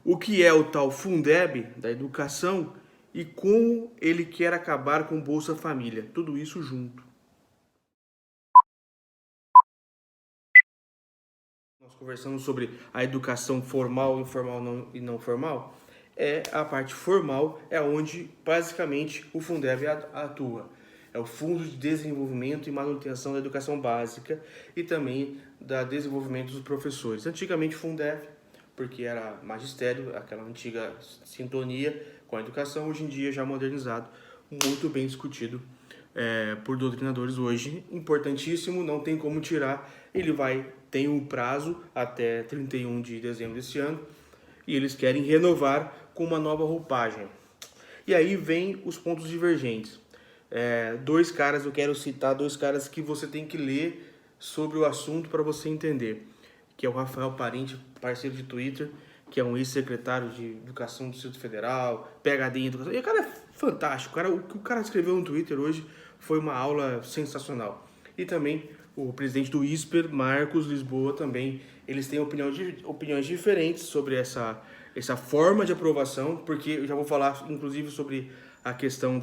o que é o tal Fundeb da educação e como ele quer acabar com Bolsa Família. Tudo isso junto. Nós conversamos sobre a educação formal, informal e não formal. A parte formal é onde basicamente o Fundeb atua. É o Fundo de Desenvolvimento e Manutenção da Educação Básica e também da desenvolvimento dos professores. Antigamente Fundeb, porque era magistério, aquela antiga sintonia com a educação, hoje em dia já modernizado, muito bem discutido por doutrinadores hoje, importantíssimo, não tem como tirar, tem um prazo até 31 de dezembro desse ano, e eles querem renovar com uma nova roupagem. E aí vem os pontos divergentes. Eu quero citar dois caras que você tem que ler sobre o assunto para você entender, que é o Rafael Parente, parceiro de Twitter, que é um ex-secretário de Educação do Distrito Federal, PhD em Educação. E o cara é fantástico. O que o cara escreveu no Twitter hoje foi uma aula sensacional. E também o presidente do ISPER, Marcos Lisboa, também. Eles têm opiniões diferentes sobre essa forma de aprovação, porque eu já vou falar, inclusive, sobre a questão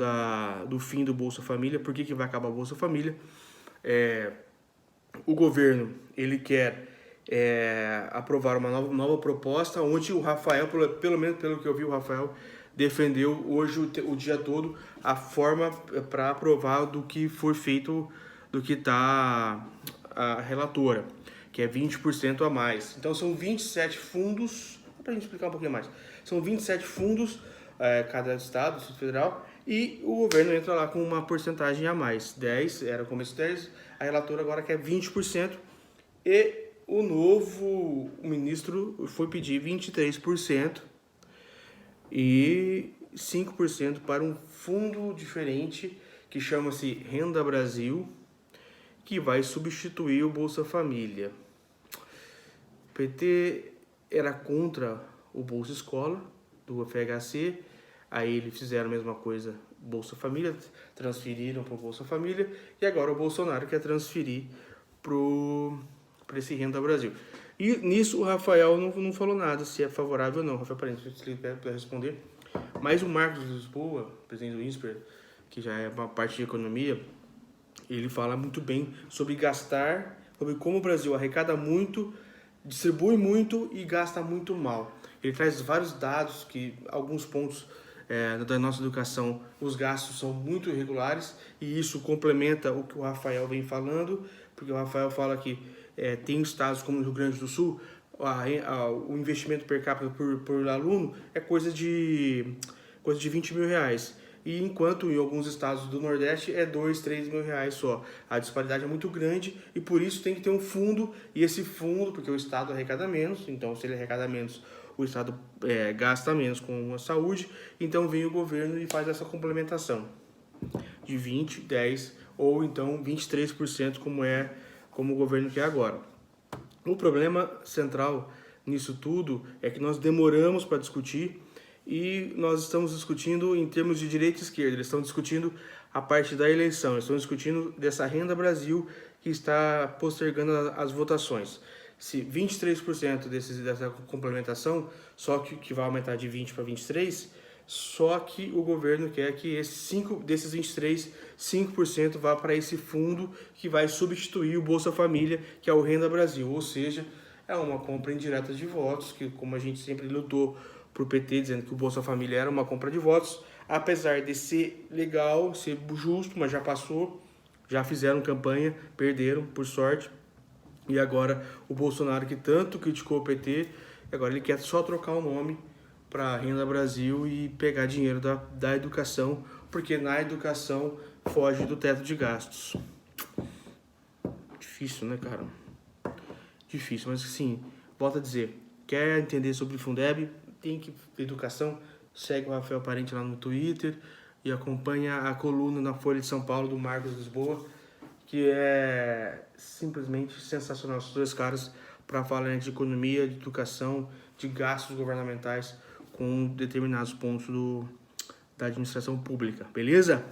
do fim do Bolsa Família, por que vai acabar o Bolsa Família. O governo, ele quer aprovar uma nova proposta, onde o Rafael, pelo menos pelo que eu vi, o Rafael defendeu hoje o dia todo a forma para aprovar do que foi feito, do que está a relatora, que é 20% a mais. Então são 27 fundos, para a gente explicar um pouquinho mais, são 27 fundos, cada estado, Distrito Federal, e o governo entra lá com uma porcentagem a mais, 10, era o começo 10, a relatora agora quer 20%, e o ministro foi pedir 23% e 5% para um fundo diferente que chama-se Renda Brasil, que vai substituir o Bolsa Família. O PT era contra o Bolsa Escola do FHC, aí eles fizeram a mesma coisa, Bolsa Família, transferiram para o Bolsa Família, e agora o Bolsonaro quer transferir para esse Renda Brasil. E nisso o Rafael não falou nada, se é favorável ou não. Rafael Parente, se ele puder responder. Mas o Marcos Lisboa, presidente do INSPER, que já é uma parte de economia, ele fala muito bem sobre gastar, sobre como o Brasil arrecada muito, distribui muito e gasta muito mal. Ele traz vários dados, que alguns pontos da nossa educação, os gastos são muito irregulares, e isso complementa o que o Rafael vem falando, porque o Rafael fala que tem estados como o Rio Grande do Sul, o investimento per capita por aluno é coisa de 20 mil reais. E enquanto em alguns estados do Nordeste é 2, 3 mil reais só. A disparidade é muito grande e por isso tem que ter um fundo. E esse fundo, porque o estado arrecada menos, então se ele arrecada menos, o estado gasta menos com a saúde. Então vem o governo e faz essa complementação de 20, 10 ou então 23%, como o governo quer agora. O problema central nisso tudo é que nós demoramos para discutir, e nós estamos discutindo em termos de direita e esquerda. Eles estão discutindo a parte da eleição, eles estão discutindo dessa Renda Brasil que está postergando as votações. Se 23% dessa complementação, só que vai aumentar de 20 para 23, só que o governo quer que desses 23, 5% vá para esse fundo que vai substituir o Bolsa Família, que é o Renda Brasil. Ou seja, é uma compra indireta de votos, que como a gente sempre lutou para o PT, dizendo que o Bolsa Família era uma compra de votos, apesar de ser legal, ser justo, mas já passou, já fizeram campanha, perderam, por sorte, e agora o Bolsonaro, que tanto criticou o PT, agora ele quer só trocar o nome para Renda Brasil e pegar dinheiro da educação, porque na educação foge do teto de gastos. Difícil, né, cara? Difícil, mas assim, volto a dizer, quer entender sobre o Fundeb, tem que educação, segue o Rafael Parente lá no Twitter e acompanha a coluna na Folha de São Paulo do Marcos Lisboa, que é simplesmente sensacional. Os dois caras para falar de economia, de educação, de gastos governamentais com determinados pontos da administração pública, beleza?